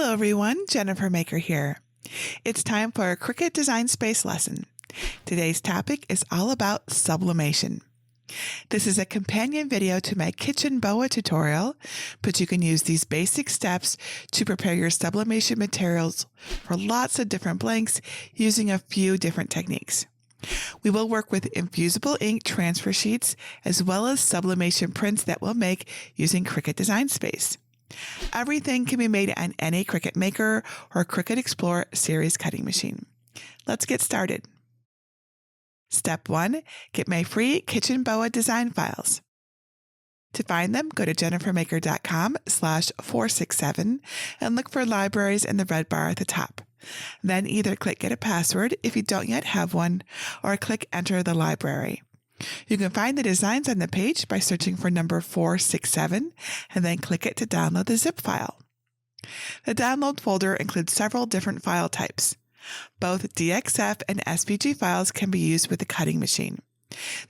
Hello everyone, Jennifer Maker here. It's time for a Cricut Design Space lesson. Today's topic is all about sublimation. This is a companion video to my Kitchen Boa tutorial, but you can use these basic steps to prepare your sublimation materials for lots of different blanks using a few different techniques. We will work with Infusible Ink Transfer sheets as well as sublimation prints that we'll make using Cricut Design Space. Everything can be made on any Cricut Maker or Cricut Explorer series cutting machine. Let's get started. Step 1. Get my free Kitchen Boa design files. To find them, go to jennifermaker.com/467 and look for libraries in the red bar at the top. Then either click Get a Password if you don't yet have one, or click Enter the library. You can find the designs on the page by searching for number 467 and then click it to download the zip file. The download folder includes several different file types. Both DXF and SVG files can be used with the cutting machine.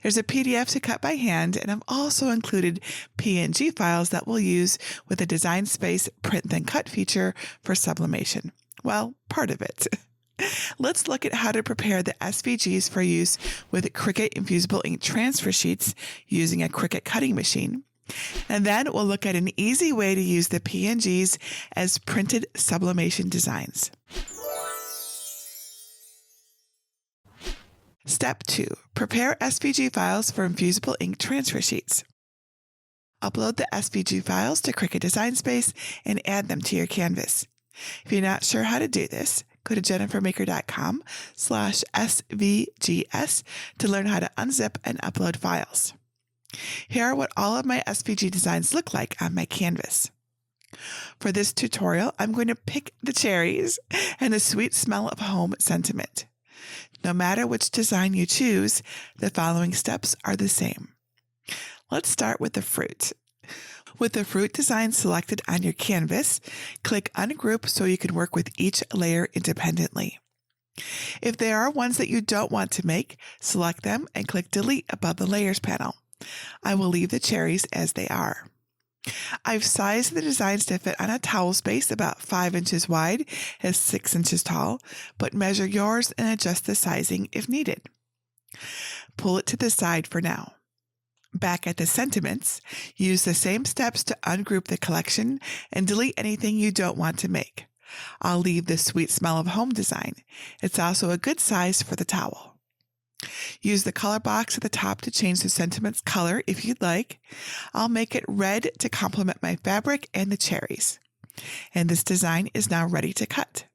There's a PDF to cut by hand, and I've also included PNG files that we'll use with the Design Space Print Then Cut feature for sublimation. Well, part of it. Let's look at how to prepare the SVGs for use with Cricut Infusible Ink Transfer sheets using a Cricut cutting machine. And then we'll look at an easy way to use the PNGs as printed sublimation designs. Step 2. Prepare SVG files for Infusible Ink Transfer sheets. Upload the SVG files to Cricut Design Space and add them to your canvas. If you're not sure how to do this, go to jennifermaker.com/SVGs to learn how to unzip and upload files. Here are what all of my SVG designs look like on my canvas. For this tutorial, I'm going to pick the cherries and the sweet smell of home sentiment. No matter which design you choose, the following steps are the same. Let's start with the fruit. With the fruit design selected on your canvas, click Ungroup so you can work with each layer independently. If there are ones that you don't want to make, select them and click Delete above the Layers panel. I will leave the cherries as they are. I've sized the designs to fit on a towel space about 5 inches wide and 6 inches tall, but measure yours and adjust the sizing if needed. Pull it to the side for now. Back at the sentiments, use the same steps to ungroup the collection and delete anything you don't want to make. I'll leave the sweet smell of home design. It's also a good size for the towel. Use the color box at the top to change the sentiment's color if you'd like. I'll make it red to complement my fabric and the cherries. And this design is now ready to cut.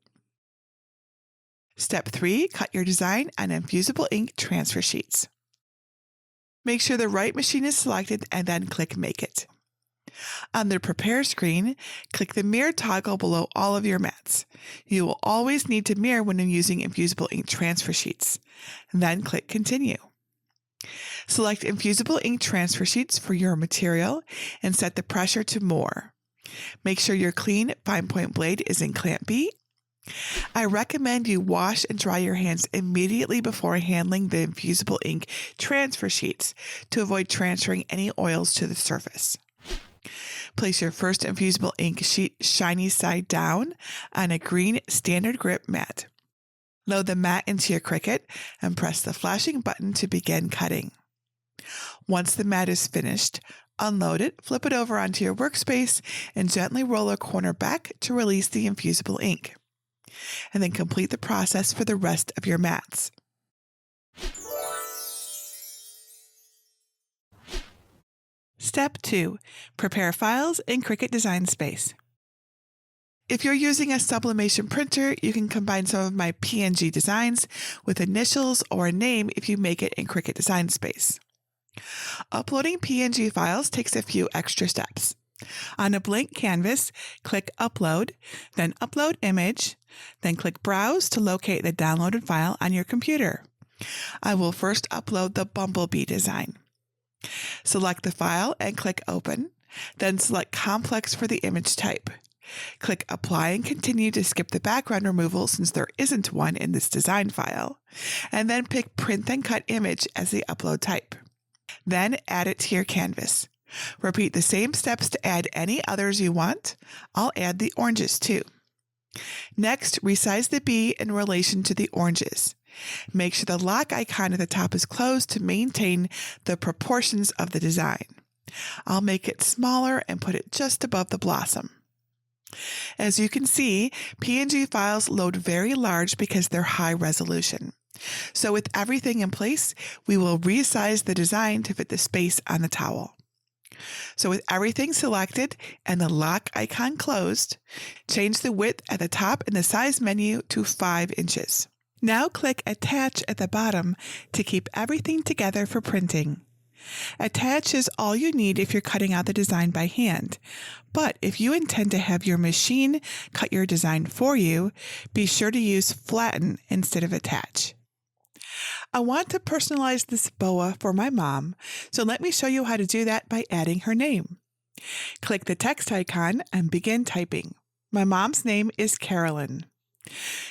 Step 3. Cut your design on Infusible Ink Transfer sheets. Make sure the right machine is selected and then click Make It. On the Prepare screen, click the Mirror toggle below all of your mats. You will always need to mirror when using Infusible Ink Transfer sheets. Then click Continue. Select Infusible Ink Transfer sheets for your material and set the pressure to More. Make sure your clean fine point blade is in Clamp B. I recommend you wash and dry your hands immediately before handling the Infusible Ink Transfer sheets to avoid transferring any oils to the surface. Place your first Infusible Ink sheet shiny side down on a green standard grip mat. Load the mat into your Cricut and press the flashing button to begin cutting. Once the mat is finished, unload it, flip it over onto your workspace, and gently roll a corner back to release the infusible ink. And then complete the process for the rest of your mats. Step 2. Prepare files in Cricut Design Space. If you're using a sublimation printer, you can combine some of my PNG designs with initials or a name if you make it in Cricut Design Space. Uploading PNG files takes a few extra steps. On a blank canvas, click Upload, then Upload Image, then click Browse to locate the downloaded file on your computer. I will first upload the bumblebee design. Select the file and click Open, then select Complex for the image type. Click Apply and Continue to skip the background removal since there isn't one in this design file, and then pick Print Then Cut Image as the upload type. Then add it to your canvas. Repeat the same steps to add any others you want. I'll add the oranges too. Next, resize the bee in relation to the oranges. Make sure the lock icon at the top is closed to maintain the proportions of the design. I'll make it smaller and put it just above the blossom. As you can see, PNG files load very large because they're high resolution. So with everything in place, we will resize the design to fit the space on the towel. So with everything selected and the lock icon closed, change the width at the top in the size menu to 5 inches. Now click Attach at the bottom to keep everything together for printing. Attach is all you need if you're cutting out the design by hand, but if you intend to have your machine cut your design for you, be sure to use Flatten instead of Attach. I want to personalize this boa for my mom, so let me show you how to do that by adding her name. Click the text icon and begin typing. My mom's name is Carolyn.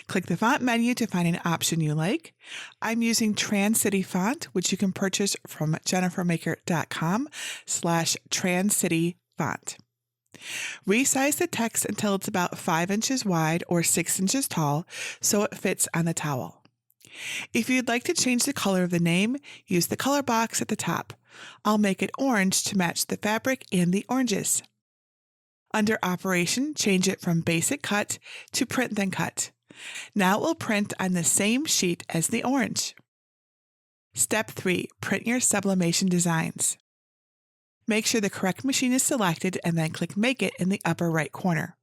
Click the font menu to find an option you like. I'm using Trans City font, which you can purchase from jennifermaker.com/transcityfont. Resize the text until it's about 5 inches wide or 6 inches tall so it fits on the towel. If you'd like to change the color of the name, use the color box at the top. I'll make it orange to match the fabric and the oranges. Under Operation, change it from Basic Cut to Print Then Cut. Now it will print on the same sheet as the orange. Step 3. Print your sublimation designs. Make sure the correct machine is selected and then click Make It in the upper right corner.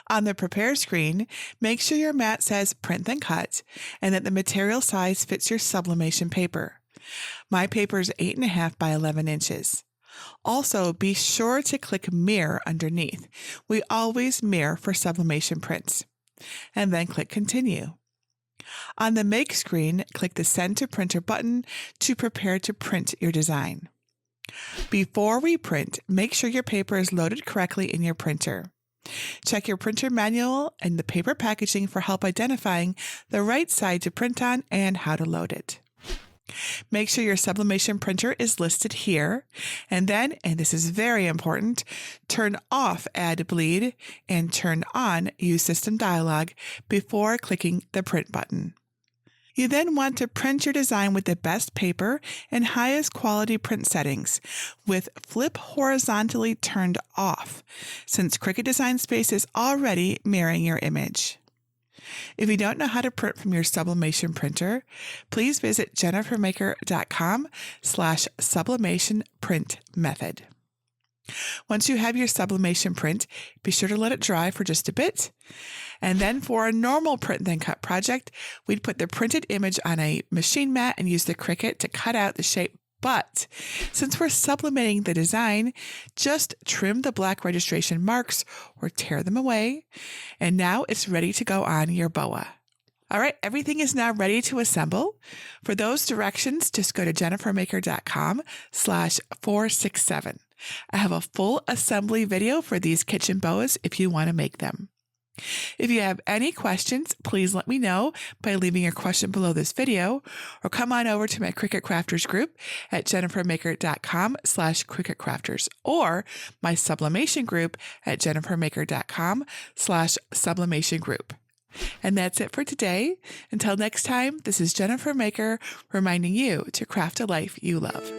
On the Prepare screen, make sure your mat says Print Then Cut and that the material size fits your sublimation paper. My paper is 8.5 by 11 inches. Also, be sure to click Mirror underneath. We always mirror for sublimation prints. And then click Continue. On the Make screen, click the Send to Printer button to prepare to print your design. Before we print, make sure your paper is loaded correctly in your printer. Check your printer manual and the paper packaging for help identifying the right side to print on and how to load it. Make sure your sublimation printer is listed here, and then, and this is very important, turn off Add Bleed and turn on Use System Dialog before clicking the Print button. You then want to print your design with the best paper and highest quality print settings with Flip horizontally turned off, since Cricut Design Space is already mirroring your image. If you don't know how to print from your sublimation printer, please visit jennifermaker.com/sublimation print method. Once you have your sublimation print, be sure to let it dry for just a bit. And then for a normal Print Then Cut project, we'd put the printed image on a machine mat and use the Cricut to cut out the shape. But since we're sublimating the design, just trim the black registration marks or tear them away. And now it's ready to go on your boa. All right, everything is now ready to assemble. For those directions, just go to jennifermaker.com/467. I have a full assembly video for these kitchen boas if you want to make them. If you have any questions, please let me know by leaving your question below this video or come on over to my Cricut Crafters group at jennifermaker.com/Cricut Crafters or my sublimation group at jennifermaker.com/sublimation group. And that's it for today. Until next time, this is Jennifer Maker reminding you to craft a life you love.